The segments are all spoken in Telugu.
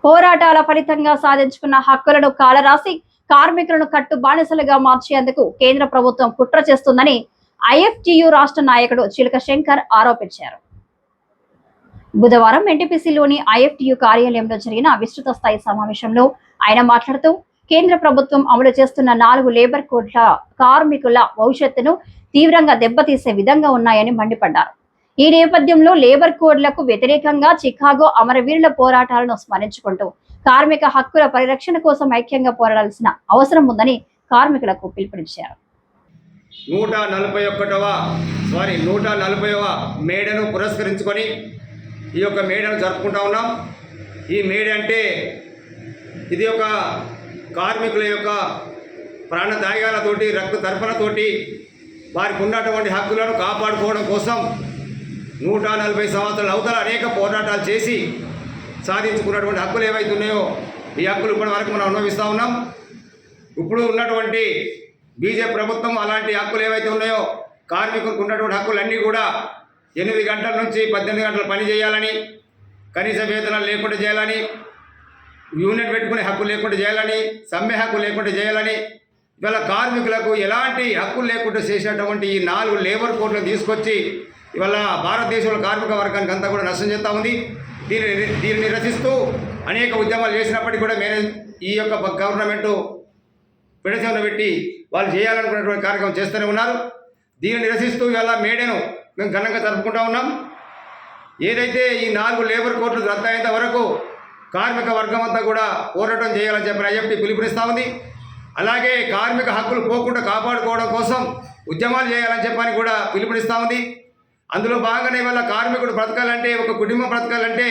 పోరాటాల ఫలితంగా సాధించుకున్న హక్కులను కాలరాసి కార్మికులను కట్టు బానిసలుగా మార్చేందుకు కేంద్ర ప్రభుత్వం కుట్ర చేస్తుందని ఐఎఫ్టియు రాష్ట్ర నాయకుడు చిలుక శంకర్ ఆరోపించారు. బుధవారం ఎన్టీపీసీలోని ఐఎఫ్టియు కార్యాలయంలో జరిగిన విస్తృత స్థాయి సమావేశంలో ఆయన మాట్లాడుతూ కేంద్ర ప్రభుత్వం అమలు చేస్తున్న 4 లేబర్ కోడ్ల కార్మికుల భవిష్యత్తును తీవ్రంగా దెబ్బతీసే విధంగా ఉన్నాయని మండిపడ్డారు. ఈ నేపథ్యంలో లేబర్ కోడ్లకు వ్యతిరేకంగా చికాగో అమరవీరుల పోరాటాలను స్మరించుకుంటూ కార్మిక హక్కుల పరిరక్షణ కోసం ఐక్యంగా పోరాడాల్సిన అవసరం ఉందని కార్మికులకు పిలుపునిచ్చారు. 140వ మేడను పురస్కరించుకొని ఈ యొక్క మేడను జరుపుకుంటా ఉన్నాం. ఈ మేడ అంటే ఇది ఒక కార్మికుల యొక్క ప్రాణత్యాగాలతోటి రక్త తర్పణతోటి వారికి ఉన్నటువంటి హక్కులను కాపాడుకోవడం కోసం 140 సంవత్సరాల అవతల అనేక పోరాటాలు చేసి సాధించుకున్నటువంటి హక్కులు ఏవైతే ఉన్నాయో ఈ హక్కులు ఇప్పటి వరకు మనం అనుభవిస్తూ ఉన్నాం. ఇప్పుడు ఉన్నటువంటి బీజేపీ ప్రభుత్వం అలాంటి హక్కులు ఏవైతే ఉన్నాయో కార్మికులకు ఉన్నటువంటి హక్కులన్నీ కూడా 8 గంటల నుంచి 18 గంటలు పని చేయాలని, కనీస వేతనాలు లేకుండా చేయాలని, యూనియన్ పెట్టుకునే హక్కు లేకుండా చేయాలని, సమ్మె హక్కు లేకుండా చేయాలని, ఇవాళ కార్మికులకు ఎలాంటి హక్కులు లేకుండా చేసేటువంటి ఈ 4 లేబర్ కోడ్లను తీసుకొచ్చి ఇవాళ భారతదేశంలో కార్మిక వర్గానికి అంతా కూడా నష్టం చేస్తూ ఉంది. దీన్ని నిరసిస్తూ అనేక ఉద్యమాలు చేసినప్పటికీ కూడా ఈ యొక్క గవర్నమెంటు పెడచెవిన పెట్టి వాళ్ళు చేయాలనుకున్నటువంటి కార్యక్రమం చేస్తూనే ఉన్నారు. దీన్ని నిరసిస్తూ ఇవాళ మేడను మేము ఘనంగా జరుపుకుంటూ ఉన్నాం. ఏదైతే ఈ 4 లేబర్ కోడ్లు రద్దయ్యేంత వరకు కార్మిక వర్గం అంతా కూడా పోరాటం చేయాలని చెప్పి ఐఎఫ్టీ పిలుపునిస్తూ ఉంది. అలాగే కార్మిక హక్కులు పోకుండా కాపాడుకోవడం కోసం ఉద్యమాలు చేయాలని చెప్పని కూడా పిలుపునిస్తూ ఉంది. అందులో భాగంగానే వల్ల కార్మికుడు బ్రతకాలంటే, ఒక కుటుంబం బ్రతకాలంటే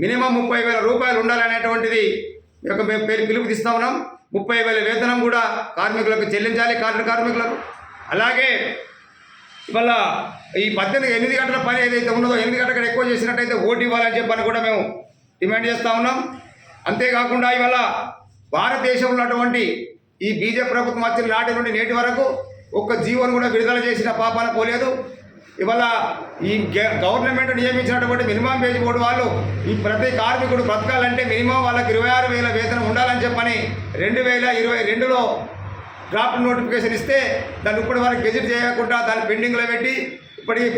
మినిమం 30,000 రూపాయలు ఉండాలనేటువంటిది మేము పిలుపు తీస్తూ ఉన్నాం. 30,000 వేతనం కూడా కార్మికులకు చెల్లించాలి, కార్మికులకు. అలాగే ఇవాళ ఈ 8 గంటల పని ఏదైతే ఉన్నదో 8 గంటల కంటే ఎక్కువ చేసినట్టయితే ఓటు ఇవ్వాలని చెప్పని కూడా మేము డిమాండ్ చేస్తూ ఉన్నాం. అంతేకాకుండా ఇవాళ భారతదేశంలో ఉన్నటువంటి ఈ బీజేపీ ప్రభుత్వం వచ్చిన నాటి నుండి నేటి వరకు ఒక్క జీవోను కూడా విడుదల చేసిన పాపాన పోలేదు. ఇవాళ ఈ గవర్నమెంట్ నియమించినటువంటి మినిమం వేజ్ బోర్డు వాళ్ళు ఈ ప్రతి కార్మికుడు బ్రతకాలంటే మినిమం వాళ్ళకి 26,000 వేతనం ఉండాలని చెప్పని 2022లో డ్రాఫ్ట్ నోటిఫికేషన్ ఇస్తే దాన్ని ఇప్పటి వరకు గెజిట్ చేయకుండా దాన్ని పెండింగ్లో పెట్టి ఇప్పటికి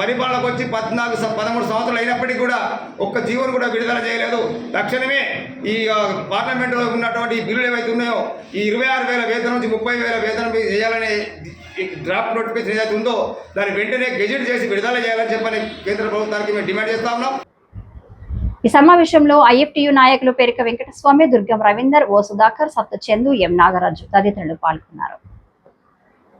పరిపాలనకు వచ్చి 13 సంవత్సరాలు అయినప్పటికీ కూడా ఒక్క జీవోను కూడా విడుదల చేయలేదు. తక్షణమే ఈ పార్లమెంటులో ఉన్నటువంటి బిల్లులు ఏవైతే ఉన్నాయో ఈ 26,000 వేతనం నుంచి 30,000 వేతనం చేయాలనే డ్రాఫ్ట్ నోటిఫికేషన్ ఏదైతే ఉందో దాన్ని వెంటనే గెజిట్ చేసి విడుదల చేయాలని చెప్పని కేంద్ర ప్రభుత్వానికి మేము డిమాండ్ చేస్తా ఉన్నాం. ఈ సమావేశంలో ఐఎఫ్టియు నాయకులు పేరిక వెంకటస్వామి, దుర్గం రవీందర్, ఓ సుధాకర్, సప్త చందు, ఎం నాగరాజు తదితరులు పాల్గొన్నారు.